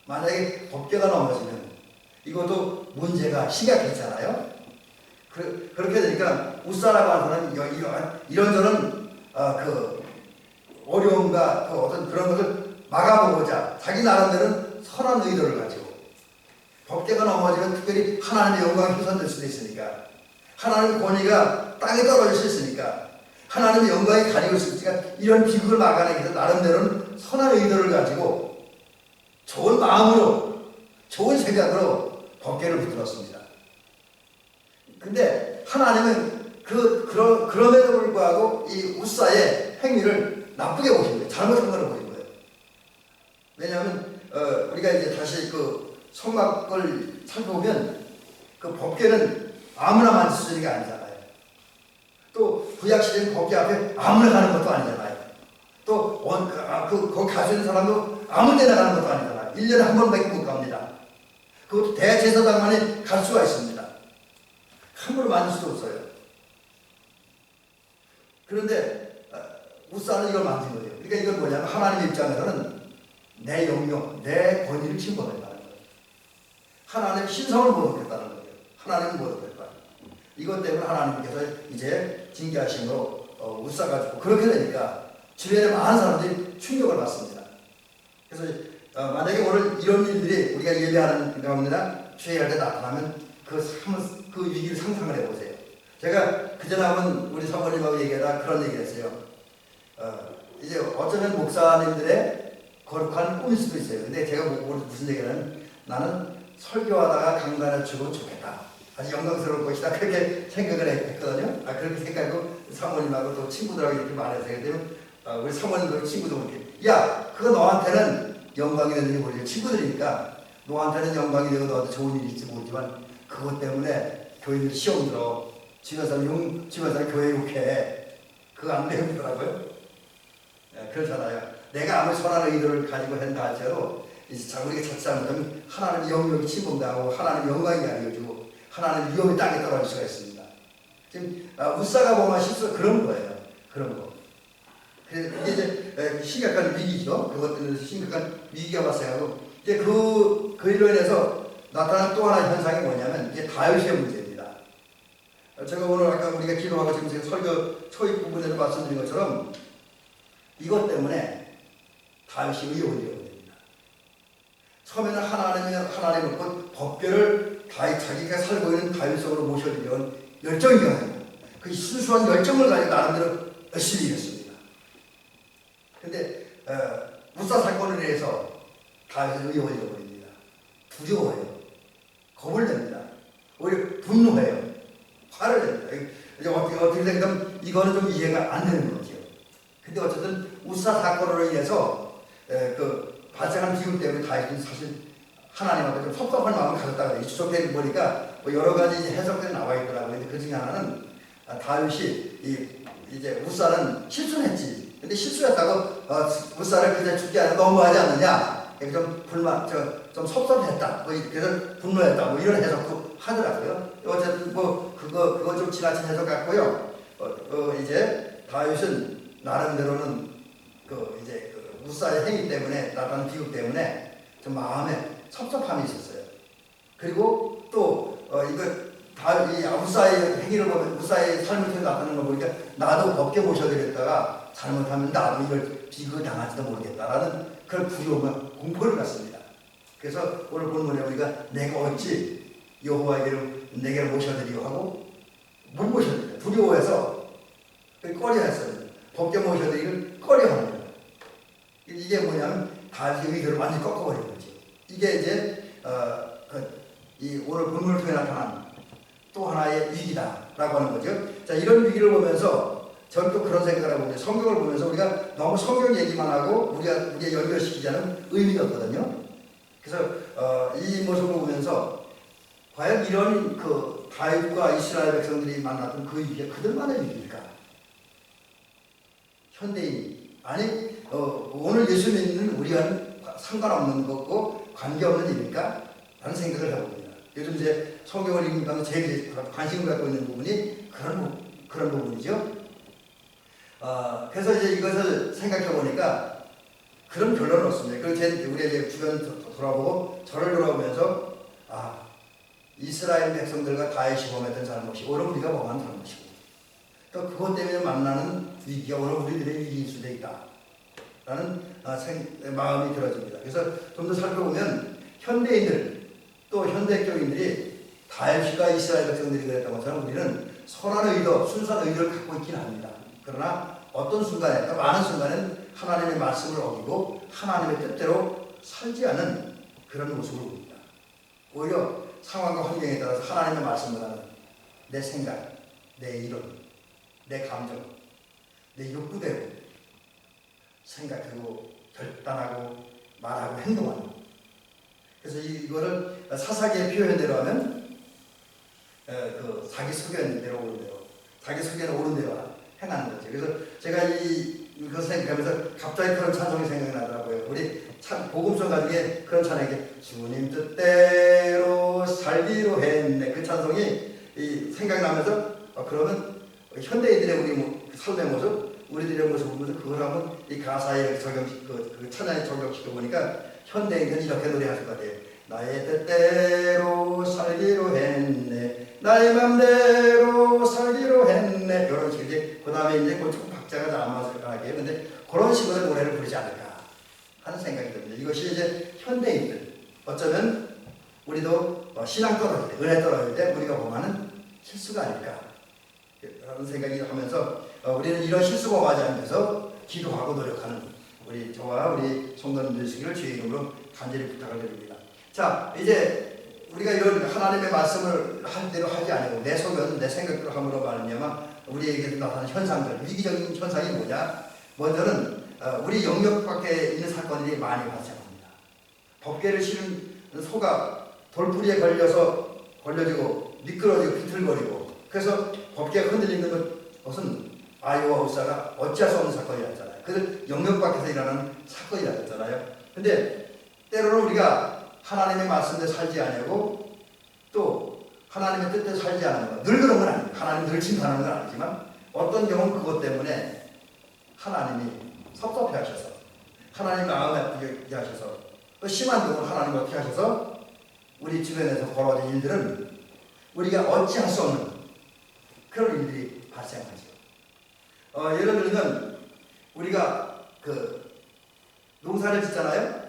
만약에 법궤가 넘어지면 이것도 문제가 심각했잖아요. 그렇게 되니까 우사라고 하는 사람이 이런저런 어려움과 어떤 그런 것을 막아보고자 자기 나름대로는 선한 의도를 가지고 법궤가 넘어지면 특별히 하나님의 영광이 훼손될 수도 있으니까 하나님의 권위가 땅에 떨어질 수 있으니까 하나님의 영광이 가리고 있으니까 이런 비극을 막아내기 위해서 나름대로는 선한 의도를 가지고 좋은 마음으로 좋은 생각으로 법궤를 붙들었습니다. 근데 하나님은 그럼에도 불구하고 이 우사의 행위를 나쁘게 보신 거예요. 잘못한 걸로 보신 거예요. 왜냐하면 우리가 이제 다시 성막을 살펴보면 그 법궤는 아무나 만질 수 있는 게 아니잖아요. 또 구약시대는 법궤 앞에 아무나 가는 것도 아니잖아요. 또 거기 갈 수 있는 사람도 아무 데나 가는 것도 아니잖아요. 1년에 한 번밖에 못 갑니다. 그것도 대제사장만이 갈 수가 있습니다. 함부로 만질 수도 없어요. 그런데 우사는 이걸 만진 거예요. 그러니까 이건 뭐냐면 하나님 입장에서는 내 영역, 내 권위를 침범했다는 거예요. 하나님의 신성을 모독했다는 거예요. 하나님을 모독했다. 이것 때문에 하나님께서 이제 징계하심으로 우사가 죽고 그렇게 되니까 주변에 많은 사람들이 충격을 받습니다. 그래서 만약에 오늘 이런 일들이 우리가 예배하는 가운데나 주의할 때 나타나면 그 위기를 상상을 해보세요. 제가 그전에 한번 우리 사모님하고 얘기하다 그런 얘기를 했어요. 이제 어쩌면 목사님들의 거룩한 꿈일 수도 있어요. 근데 제가 무슨 얘기를 하면 나는 설교하다가 강단에 죽으면 좋겠다. 아주 영광스러울 것이다. 그렇게 생각을 했거든요. 그렇게 생각하고 사모님하고 또 친구들하고 이렇게 말했어요. 우리 사모님들 친구도 그렇게 야, 그거 너한테는 영광이 되는지 모르겠어. 친구들이니까 너한테는 영광이 되고 너한테 좋은 일이 있지 모르지만 그것 때문에 교인들 시험 들어 주변 사람 교회 욕해. 그거 안 되더라고요. 그렇잖아요. 내가 아무리 선한 의도를 가지고 한다 할지라도 이제 우리가 자칫 잘못하면 하나님의 영역이 침범당하고 하나님의 영광이 아니어지고 하나님의 위험이 땅에 떨어질 수가 있습니다. 지금 우사가 보면 실수 그런 거예요. 그런 거. 그래서 이게 이제 심각한 위기죠. 그것 때문에 심각한 위기가 발생하고 이제 그 일로 인해서 나타난 또 하나의 현상이 뭐냐면 이게 다윗의 문제입니다. 제가 오늘 아까 우리가 기도하고 지금 제가 설교 초입 부분에서 말씀드린 것처럼 이것 때문에 다윗이 의혹이 되어버립니다. 처음에는 하나님을 곧 법궤를 자기가 살고 있는 다윗 속으로 모셔주려는 열정이 강하고 그 순수한 열정을 가지고 나름대로 열심히 일했습니다. 그런데 우사 사건을 위해서 다윗은 의혹이 되어버립니다. 두려워해요. 겁을 냅니다. 오히려 분노해요. 화를 냅니다. 이제 어떻게 생각하면 이거는 좀 이해가 안 되는 거죠. 근데 어쨌든 우사 사건으로 인해서 발생한 비극 때문에 다윗은 사실 하나님한테 좀 섭섭한 마음을 가졌다고 해요. 이 추석때 보니까 뭐 여러 가지 해석들이 나와 있더라고요. 근데 그 중에 하나는 다윗이 이제 우사는 실수는 했지. 근데 실수했다고 우사를 그냥 죽게 하는 너무하지 않느냐? 좀 불만, 좀 섭섭했다. 그래서 분노했다. 이런 해석도 하더라고요. 어쨌든 그거 좀 지나친 해석 같고요. 이제 다윗은 나름대로는 이제 우사의 행위 때문에 나타난 비극 때문에 좀 마음에 섭섭함이 있었어요. 그리고 또 이 우사의 행위를 보면 우사의 삶을 통해 나타나는 걸 보니까 나도 법계 모셔드렸다가 잘못하면 나도 이걸 비극을 당할지도 모르겠다라는 그런 두려움과 공포를 갖습니다. 그래서 오늘 본문에 우리가 내가 어찌 여호와에게를 모셔드리고 하고 못 모셔드려요. 두려워해서 꺼려했어요. 법계 모셔드리기를 꺼려하는 거예요. 이게 뭐냐면 다윗의 의도를 완전히 꺾어버린 거죠. 이게 이제 이 오늘 본문을 통해 나타난 또 하나의 위기다라고 하는 거죠. 자, 이런 위기를 보면서 저는 또 그런 생각을 하고 있는데 성경을 보면서 우리가 너무 성경 얘기만 하고 우리가 연결시키지 않은 의미가 없거든요. 그래서 이 모습을 보면서 과연 이런 다윗과 이스라엘 백성들이 만났던 그 위기가 그들만의 위기일까? 현대인 아니 오늘 예수 믿는 우리와는 상관없는 거고 관계없는 일일까? 라는 생각을 해봅니다. 요즘 이제 성경을 읽으면서 제일 관심을 갖고 있는 부분이 그런 부분이죠. 그래서 이제 이것을 생각해 보니까 그런 결론은 없습니다. 그리고 우리 이제 주변 돌아보고 저를 돌아보면서 이스라엘 백성들과 다윗이 범했던 잘못이 오늘 우리가 범한 잘못이고 또 그것 때문에 만나는 위기가 오늘 우리들의 위기일 수도 있다라는 마음이 들어집니다. 그래서 좀 더 살펴보면 현대인들 또 현대교인들이 다윗과 이스라엘 백성들이 그랬던 것처럼 우리는 선한 의도, 순수한 의도를 갖고 있긴 합니다. 그러나 어떤 순간에, 많은 순간에는 하나님의 말씀을 어기고 하나님의 뜻대로 살지 않은 그런 모습을 봅니다. 오히려 상황과 환경에 따라서 하나님의 말씀보다는 내 생각, 내 이론, 내 감정, 내 욕구대로 생각하고 결단하고 말하고 행동하는. 그래서 이거를 사사기의 표현대로 하면 자기 소견 대로 오른 대로, 자기 소견에 오른 대로 행하는 거죠. 그래서 제가 이것을 생각하면서 갑자기 그런 찬송이 생각이 나더라고요. 우리 복음성 가중에 그런 찬양이 주님 뜻대로 살기로 했네. 그 찬송이 생각이 나면서 그러면 현대인들의 우리 삶의 모습, 우리들의 모습을 보면서 그걸 한번 이 가사에 그 찬양에 적용시켜 보니까 현대인들은 이렇게 노래하실 것 같아요. 나의 뜻대로 살기로 했네. 나의 맘대로 살기로 했네. 이런 식이지. 그 다음에 이제 조금 박자가 남아서하게. 근데 그런 식으로 노래를 부르지 않을까 하는 생각이 듭니다. 이것이 이제 현대인들. 어쩌면 우리도 신앙 떨어질 때, 은혜 떨어질 때 우리가 범하는 실수가 아닐까. 라는 생각이 하면서 우리는 이런 실수 범하지 않기 위해서 기도하고 노력하는 저와 우리 성도님들 되시기를 주의 이름으로 간절히 부탁을 드립니다. 자, 이제 우리가 이런 하나님의 말씀을 할 대로 하지 않고 내 소견, 내 생각대로 함으로 말미암아 우리에게 나타나는 현상들, 위기적인 현상이 뭐냐? 먼저는 우리 영역 밖에 있는 사건들이 많이 발생합니다. 법궤를 실은 소가 돌풀이에 걸려지고 미끄러지고 비틀거리고 그래서 법궤가 흔들리는 것은 아이와 우사가 어찌할 수 없는 사건이었잖아요. 그들 영역 밖에서 일어나는 사건이었잖아요. 근데 때로는 우리가 하나님의 말씀대로 살지 않고 또 하나님의 뜻대로 살지 않는 것, 늘 그런 건 아니에요. 하나님 늘 침판하는 건 아니지만 어떤 경우는 그것 때문에 하나님이 섭섭해 하셔서 하나님 마음에 아프게 하셔서 또 심한 경우는 하나님 어떻게 하셔서 우리 주변에서 벌어진 일들은 우리가 어찌할 수 없는 그런 일들이 발생하죠. 예를 들면 우리가 농사를 짓잖아요.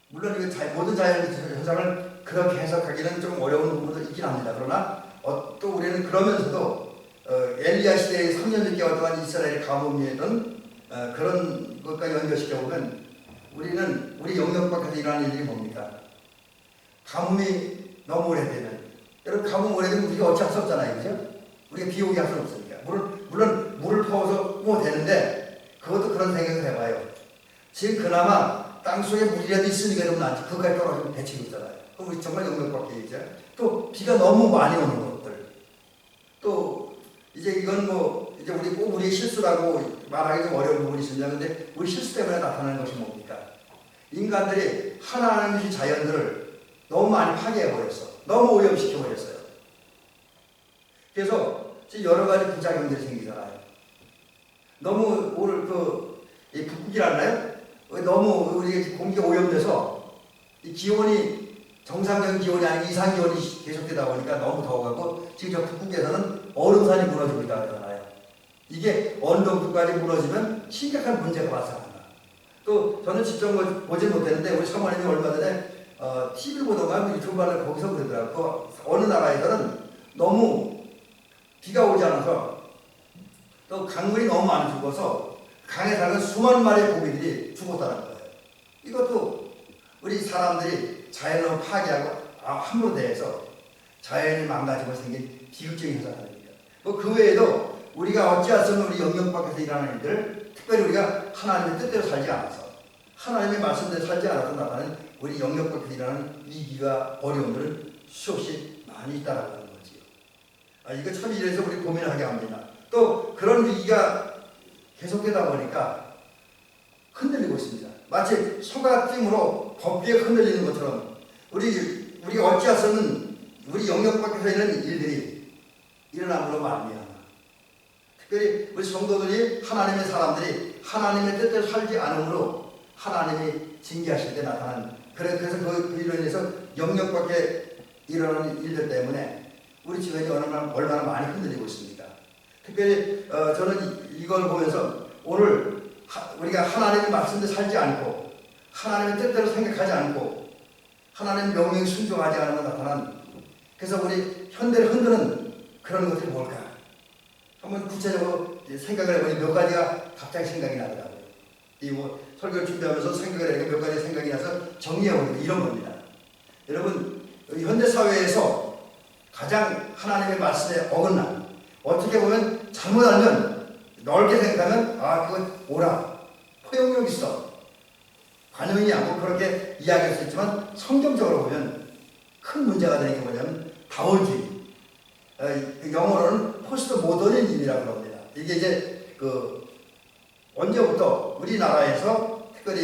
물론 이거 모든 자연 현상을 그렇게 해석하기는 좀 어려운 부분도 있긴 합니다. 그러나 또 우리는 그러면서도 엘리야 시대의 3년 6개월 동안 이스라엘의 가뭄이던 그런 것과 연결시켜 보면 우리는 우리 영역 밖에서 일어나는 일이 뭡니까? 가뭄이 너무 오래되면 여러분 가뭄 오래되면 우리가 어찌할 수 없잖아요. 그죠? 우리가 비 오게 할 수는 없으니까. 물론 물을 퍼서 뭐 되는데 그것도 그런 생각을 해봐요. 지금 그나마 땅속에 물이라도 있으니까 좀 낫지. 그거까지 떨어지면 대책이 있잖아요. 그럼 우리 정말 영역 밖에 있죠. 또 비가 너무 많이 오는 것들. 또 이제 이건 뭐 이제 우리 꼭 우리의 실수라고 말하기 좀 어려운 부분이 있습니다. 근데 우리 실수 때문에 나타나는 것이 뭡니까? 인간들이 하나님의 자연들을 너무 많이 파괴해 버렸어. 너무 오염시켜 버렸어요. 그래서 여러 가지 부작용들이 생기잖아요. 너무 오늘 이 북극이라나요? 너무 우리 공기가 오염돼서 이 기온이 정상적인 기온이 아니고 이상 기온이 계속되다 보니까 너무 더워가고 지금 저 북극에서는 얼음산이 무너지고 있다고 하잖아요. 이게 어느 정도까지 무너지면 심각한 문제가 발생한다. 또 저는 직접 보지 못했는데 우리 사모님이 얼마 전에 TV를 보다가 유튜브 하는 거기서 그러더라고요. 어느 나라에서는 너무 비가 오지 않아서 또 강물이 너무 많이 죽어서 강에 사는 수만 마리의 고기들이 죽었다는 거예요. 이것도 우리 사람들이 자연을 파괴하고 함으로 대해서 자연이 망가지고 생긴 비극적인 현상 아닙니까? 그 외에도 우리가 어찌할 수 없는 우리 영역 밖에서 일하는 일들, 특별히 우리가 하나님의 뜻대로 살지 않아서 하나님의 말씀대로 살지 않아서 나타나는 우리 영역 밖에서 일하는 위기와 어려움들은 수없이 많이 있다라고 하는 거지요. 이거 참 이래서 우리 고민하게 합니다. 또 그런 위기가 계속되다 보니까 흔들리고 있습니다. 마치 소가 띵으로 법비에 흔들리는 것처럼 우리가 어찌할 수 없는 우리 영역 밖에서 있는 일들이 일어남으로 말미암아 특별히 우리 성도들이 하나님의 사람들이 하나님의 뜻대로 살지 않으므로 하나님이 징계하실 때 나타나는 그래서 그 일로 인해서 영역 밖에 일어나는 일들 때문에 우리 주변이 얼마나 많이 흔들리고 있습니까? 특별히 저는 이걸 보면서 오늘 우리가 하나님의 말씀대로 살지 않고 하나님의 뜻대로 생각하지 않고 하나님의 명령에 순종하지 않으면 나타난 그래서 우리 현대를 흔드는 그런 것들이 뭘까? 한번 구체적으로 생각을 해보니 몇 가지가 갑자기 생각이 나더라고요. 이 설교를 준비하면서 생각을 해보니 몇 가지 생각이 나서 정리해보니까 이런 겁니다. 여러분 현대 사회에서 가장 하나님의 말씀에 어긋난 어떻게 보면 잘못 알면 넓게 생각하면 그거 오라 포용력 있어 관용이 않고 그렇게 이야기할 수 있지만 성경적으로 보면 큰 문제가 되는 게 뭐냐면 다원주의 영어로는 포스트 모더니즘이라고 합니다. 이게 이제 언제부터 우리나라에서 특별히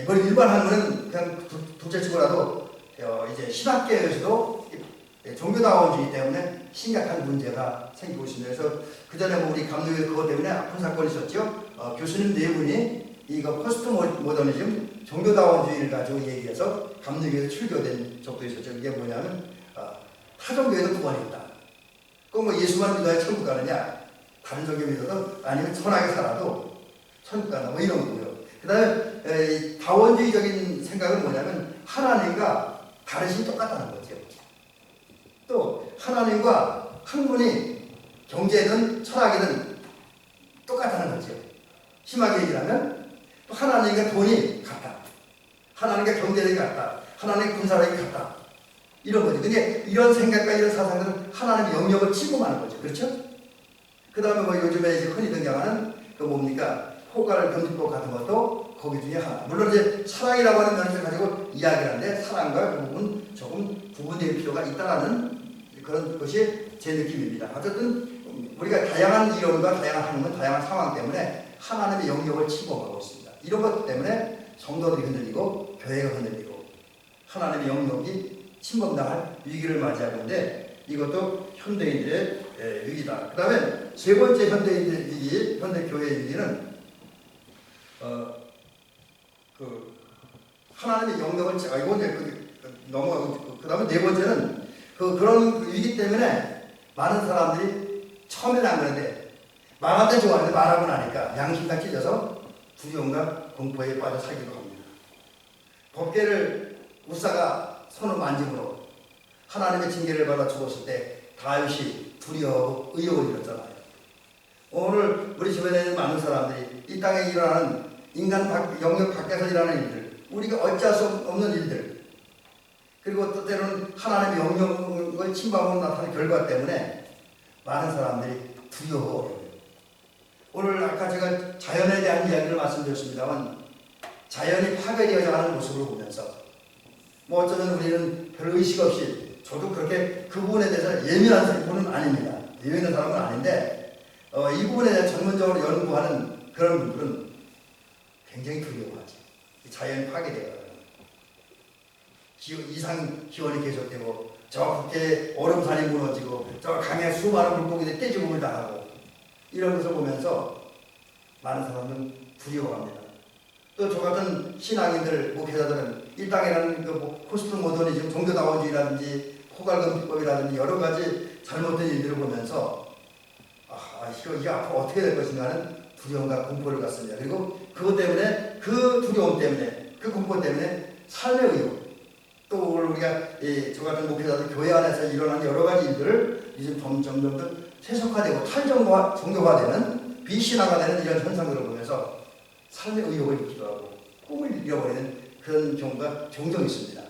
이번 일반 학문은 그냥 둘째치고라도 이제 신학계에서도 종교다원주의 때문에 심각한 문제가 생기고 있습니다. 그래서 그 전에 우리 감독이 그것 때문에 아픈 사건이 있었죠. 교수님 네 분이 이거 포스트 모더니즘 종교다원주의를 가지고 얘기해서 감독에서 출교된 적도 있었죠. 이게 뭐냐면 타종교에도 두 번 있다. 꼭 뭐 예수만 믿어야 천국 가느냐? 다른 종교 믿어도 아니면 선하게 살아도 천국 가나 뭐 이런 거고요. 그 다음에 다원주의적인 생각은 뭐냐면 하나님과 다르신 똑같다는 거죠. 또 하나님과 학문이 경제든 철학이든 똑같다는 거죠. 심하게 얘기하면 또 하나님과 돈이 같다. 하나님과 경제력이 같다. 하나님과 군사력이 같다. 이런 거죠. 근데 이런 생각과 이런 사상들은 하나님의 영역을 침범하는 거죠. 그렇죠? 그 다음에 뭐 요즘에 이제 흔히 등장하는 뭡니까? 호가를 금지법 같은 것도 거기 중에 하나. 물론 이제 사랑이라고 하는 면에서 가지고 이야기를 하는데 사랑과 그 부분 조금 구분될 필요가 있다라는 그런 것이 제 느낌입니다. 어쨌든 우리가 다양한 이론과 다양한 학문, 다양한 상황 때문에 하나님의 영역을 침범하고 있습니다. 이런 것 때문에 성도들이 흔들리고 교회가 흔들리고 하나님의 영역이 침범당할 위기를 맞이하고 있는데 이것도 현대인들의 위기다. 그 다음에 세 번째 현대인들의 위기, 현대교회의 위기는 하나님의 영역을 이건 이제 넘어가고 그 다음에 네 번째는 그런 위기 때문에 많은 사람들이 처음에는 안 그런데 말할 때 좋아하는데 말하고 나니까 양심상 찔려서 두려움과 공포에 빠져 살기도 합니다. 법궤를 우사가 손을 만짐으로 하나님의 징계를 받아 죽었을 때 다윗이 두려워하고 의욕을 잃었잖아요. 오늘 우리 주변에 있는 많은 사람들이 이 땅에 일어나는 인간 영역 밖에서 일어나는 일들, 우리가 어찌할 수 없는 일들, 그리고 또 때로는 하나님의 영역을 침범하고 나타나는 결과 때문에 많은 사람들이 두려워해요. 오늘 아까 제가 자연에 대한 이야기를 말씀드렸습니다만 자연이 파괴되어져 가는 모습을 보면서 뭐 어쩌면 우리는 별 의식 없이 저도 그렇게 그 부분에 대해서 예민한 분은 아닙니다. 예민한 사람은 아닌데 이 부분에 대해 전문적으로 연구하는 그런 분들은 굉장히 두려워하죠. 자연이 파괴되어요. 이상 기온이 계속되고 저 밖에 얼음산이 무너지고 저 강에 수많은 물고기들이 떼죽음을 당하고 이런 것을 보면서 많은 사람들은 두려워합니다. 또 저 같은 신앙인들, 목회자들은 이 땅이라는 포스트 모더니즘, 종교다원주의라든지 포괄금비법이라든지 여러 가지 잘못된 일들을 보면서 이게 앞으로 어떻게 될 것인가 하는 두려움과 공포를 갖습니다. 그리고 그것 때문에, 그 두려움 때문에, 그 공포 때문에 삶의 의욕, 또 우리가 저 같은 목회자들 교회 안에서 일어나는 여러 가지 일들을 이제 점점 더 세속화되고 탈종과 종교화되는 비신화가 되는 이런 현상들을 보면서 삶의 의욕을 잃기도 하고 꿈을 잃어버리는 그런 경우가 종종 있습니다.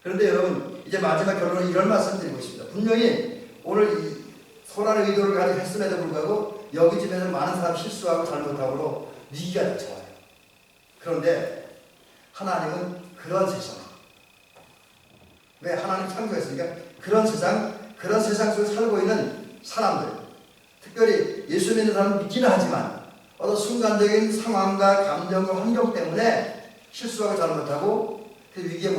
그런데 여러분, 이제 마지막 결론으로 이런 말씀 드리고 있습니다. 분명히 오늘 이 선한 의도를 가지고 했음에도 불구하고 여기 집에서 많은 사람 실수하고 잘못하고 위기가 닥쳐와요. 그런데 하나님은 그런 세상, 왜 하나님 창조했으니까 그런 세상 속에 살고 있는 사람들, 특별히 예수 믿는 사람은 믿기는 하지만 어떤 순간적인 상황과 감정과 환경 때문에 실수하고 잘못하고 그 위기에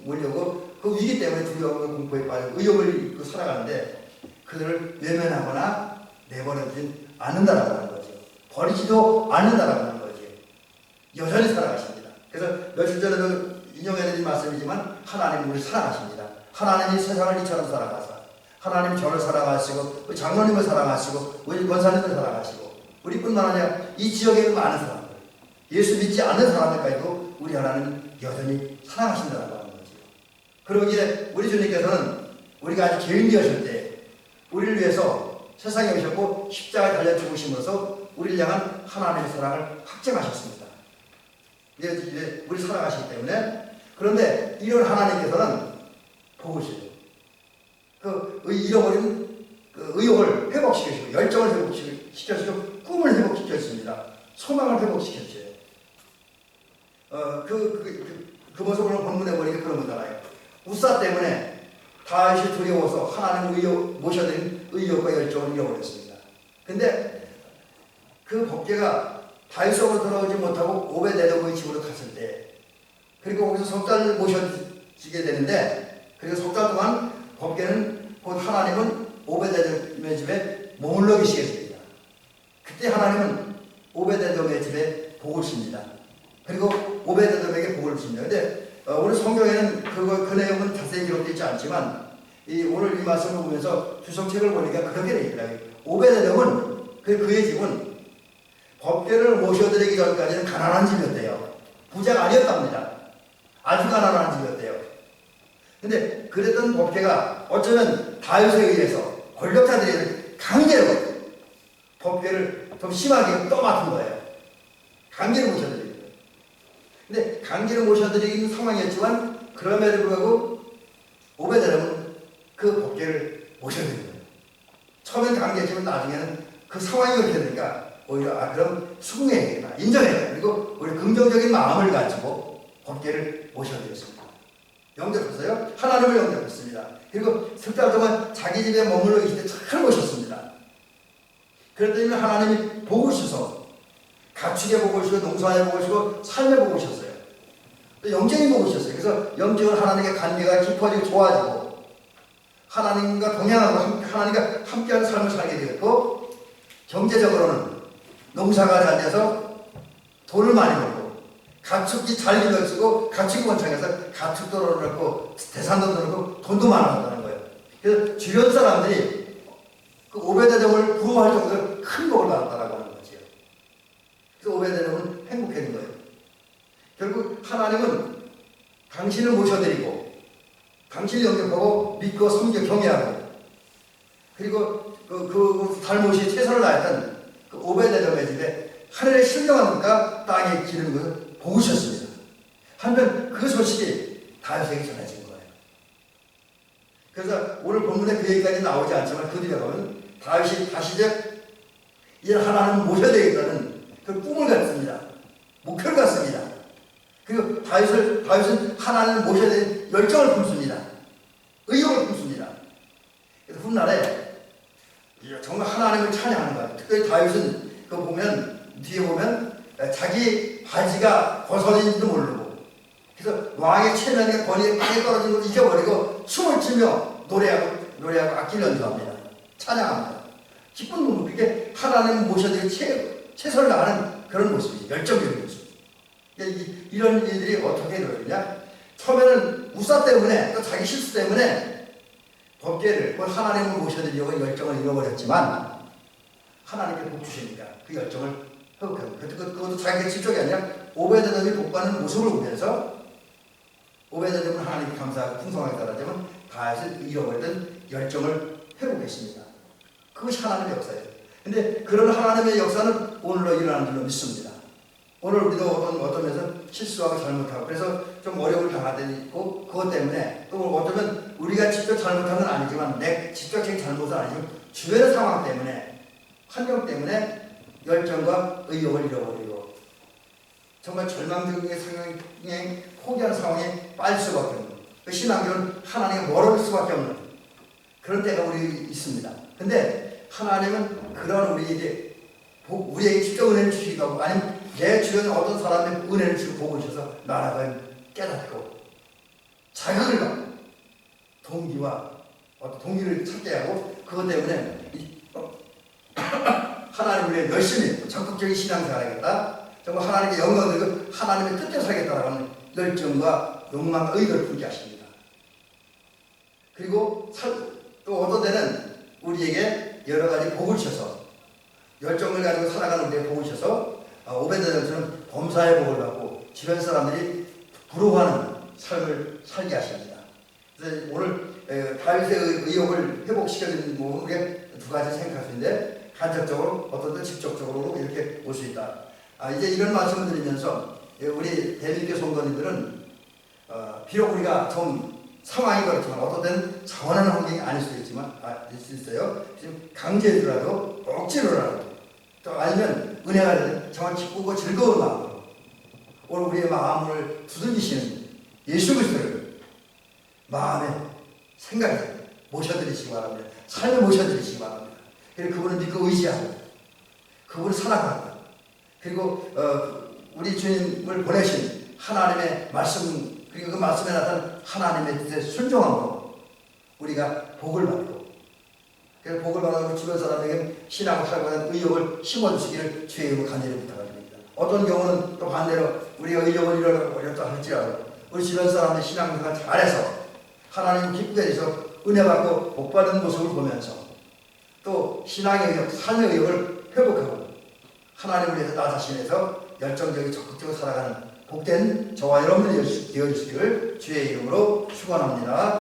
몰려고 그 위기 때문에 두려움과 공포에 빠지고 의욕을 잃고 살아가는데 그들을 외면하거나 내버려두진 않는다라고 하는 거죠. 버리지도 않는다라고 하는 거죠. 여전히 살아가십니다. 그래서 며칠 전에도 인용해드린 말씀이지만 하나님은 우리를 사랑하십니다. 하나님이 세상을 이처럼 사랑하사 하나님이 저를 사랑하시고 우리 장로님을 사랑하시고 우리 권사님을 사랑하시고 우리뿐만 아니라 이 지역에 있는 많은 사람들, 예수 믿지 않는 사람들까지도 우리 하나님은 여전히 사랑하신다는 하는 거죠. 그러기에 우리 주님께서는 우리가 아주 개인되었을 때 우리를 위해서 세상에 오셨고 십자가에 달려 죽으심으로써 우리를 향한 하나님의 사랑을 확증하셨습니다. 이제 우리 사랑하시기 때문에. 그런데 이런 하나님께서는 보고시죠. 그 잃어버린 그 의욕을 회복시켜주시고 열정을 회복시켜주시고 꿈을 회복시켜주십니다. 소망을 회복시켜주셔요. 그 모습을 본문에 보니까 그런 거잖아요. 우사 때문에 다윗이 두려워서 하나님을 모셔야 되는 의욕과 열정을 잃어버렸습니다. 근데 그 법궤가 다윗으로 돌아오지 못하고 오베데돔의 집으로 갔을 때, 그리고 거기서 석 달을 모셔지게 되는데, 그리고 석 달 동안 법궤는 곧 하나님은 오베데돔의 집에 머물러 계시게 됩니다. 그때 하나님은 오베데돔의 집에 복을 줍니다. 그리고 오베데돔에게 복을 주십니다. 근데 오늘 성경에는 그 내용은 자세히 기록되어 있지 않지만 오늘 이 말씀을 보면서 주석책을 보니까 그렇게 되어 있더라고요. 오베데돔은 그의 집은 법궤를 모셔드리기 전까지는 가난한 집이었대요. 부자가 아니었답니다. 아주 가난한 집이었대요. 근데 그랬던 법궤가 어쩌면 다윗에 의해서 권력자들이 강제로 법궤를 좀 심하게 떠맡은 거예요. 강제로 모셔드리는 거예요. 근데 강제로 모셔드리는 상황이었지만 그럼에도 불구하고 오베데돔은 그 법궤를 모셔드리는 거예요. 처음엔 강제했지만 나중에는 그 상황이 그렇게 되니까 오히려 그럼 수긍해야겠다, 인정해야겠다. 그리고 우리 긍정적인 마음을 가지고 법궤를 모셔드렸습니다. 영접했어요. 하나님을 영접했습니다. 그리고 석 달 동안 자기 집에 머물러 계실 때 잘 모셨습니다. 그랬더니 하나님이 복을 주셔서 가축에 복을 주시고 농사에 복을 주시고 삶에 복을 주셨어요. 또 영적인 복을 주셨어요. 그래서 영적으로 하나님의 관계가 깊어지고 좋아지고 하나님과 동행하고 하나님과 함께하는 삶을 살게 되었고, 경제적으로는 농사가 잘 돼서 돈을 많이 벌고 가축이 잘 일어서고 가축이 원창해서 가축도 넣고 대산도 넣고 돈도 많아졌다는 거예요. 그래서 주변 사람들이 그 오베데돔을 부러워할 정도로 큰 복을 받았다라고 하는 거죠. 그래서 오베데돔은 행복해진 거예요. 결국 하나님은 당신을 모셔드리고 당신을 영접하고 믿고 섬겨 경외하고 그리고 그 달못이 최선을 다했던 그 오베데돔의 집에 하늘의 신령한 것과 땅에 기르는 것을 보셨습니다. 한편 그 소식이 다윗에게 전해진 거예요. 그래서 오늘 본문에 그 얘기까지 나오지 않지만 그 뒤에 가면 다윗이 다시 이제 하나님을 모셔야 되겠다는 그 꿈을 갖습니다. 목표를 갖습니다. 그리고 다윗은 하나님을 모셔야 되는 열정을 품습니다. 의욕을 품습니다. 그래서 훗날에 정말 하나님을 찬양하는 거예요. 특별히 다윗은 그 보면 뒤에 보면 자기 바지가 벗어진지도 모르고 그래서 왕의 체면에 권위에 땅에 떨어진 것도 잊어버리고 춤을 추며 노래하고 악기를 연주합니다. 찬양합니다. 기쁜 눈물 그게 하나님을 모셔드리고 최선을 다하는 그런 모습이죠. 열정적인 모습. 이런 일들이 어떻게 이루어지냐? 처음에는 우사 때문에 또 자기 실수 때문에 법궤를 하나님을 모셔드리려고 열정을 잃어버렸지만 하나님께 복 주시니까 그 열정을 회복합니다. 그것도 자기가 직접이 아니라 오베드돔이 복받는 모습을 보면서 오베드돔은 하나님께 감사하고 풍성하게 따라지만 다윗을 잃어버렸던 열정을 회복했습니다. 그것이 하나님의 역사예요. 근데 그런 하나님의 역사는 오늘로 일어나는 줄로 믿습니다. 오늘 우리도 어떤 면에서 실수하고 잘못하고 그래서 좀 어려움을 당하던 있고 그것 때문에 또 어쩌면 우리가 직접 잘못한 건 아니지만 내 직접적인 잘못은 아니지만 주변의 상황 때문에 환경 때문에 열정과 의욕을 잃어버리고 정말 절망적인 상황에 포기하는 상황에 빠질 수밖에 없는 그 신앙교는 하나님께 멀어질 수밖에 없는 그런 때가 우리 있습니다. 근데 하나님은 그런 우리에게 직접 은혜를 주시기도 하고 아니면 내 주변에 어떤 사람의 은혜를 주고 복을 주셔서 나라가 깨닫고 자극을 받고 동기와 어떤 동기를 찾게 하고 그것 때문에 하나님을 위해 열심히 적극적인 신앙생활 하겠다. 정말 하나님께 영광 드리고 하나님의 뜻대로 살겠다라고 하는 열정과 욕망과 의도를 품게 하십니다. 그리고 또 어떤 때는 우리에게 여러 가지 복을 주셔서 열정을 가지고 살아가는 우리에게 복을 주셔서 오베드돔처럼 범사의 복을 받고 주변 사람들이 부러워하는 삶을 살게 하십니다. 그래서 오늘 다윗의 의욕을 회복시켜주는 부분 우리가 두 가지 생각할 수 있는데 간접적으로 어떤 때 직접적으로 이렇게 볼 수 있다. 이제 이런 말씀을 드리면서 우리 대민교 성도님들은 비록 우리가 좀 상황이 그렇지만 어떤 때는 자원하는 환경이 아닐 수도 있지만 있어요. 지금 강제로라도 억지로라도 또 아니면 은혜가 되는 정말 기쁘고 즐거운 마음으로 오늘 우리의 마음을 두들기시는 예수 그리스도를 마음에 생각에 모셔드리시기 바랍니다. 삶에 모셔드리시기 바랍니다. 그리고 그분을 믿고 의지하고 그분을 사랑하고 그리고 우리 주님을 보내신 하나님의 말씀 그리고 그 말씀에 나타난 하나님의 뜻에 순종함으로 우리가 복을 받고 그래서 복을 받고 주변 사람에게 신앙을 살고는 의욕을 심어주시기를 주의 이름으로 간절히 부탁드립니다. 어떤 경우는 또 반대로 우리가 의욕을 잃어버렸다 할지라도 우리 주변 사람의 신앙생활 잘해서 하나님 기쁘게 해서 은혜 받고 복 받는 모습을 보면서 또 신앙의 의욕, 삶의 의욕을 회복하고 하나님을 위해서 나 자신에서 열정적이고 적극적으로 살아가는 복된 저와 여러분들이 되어주시기를 주의 이름으로 축원합니다.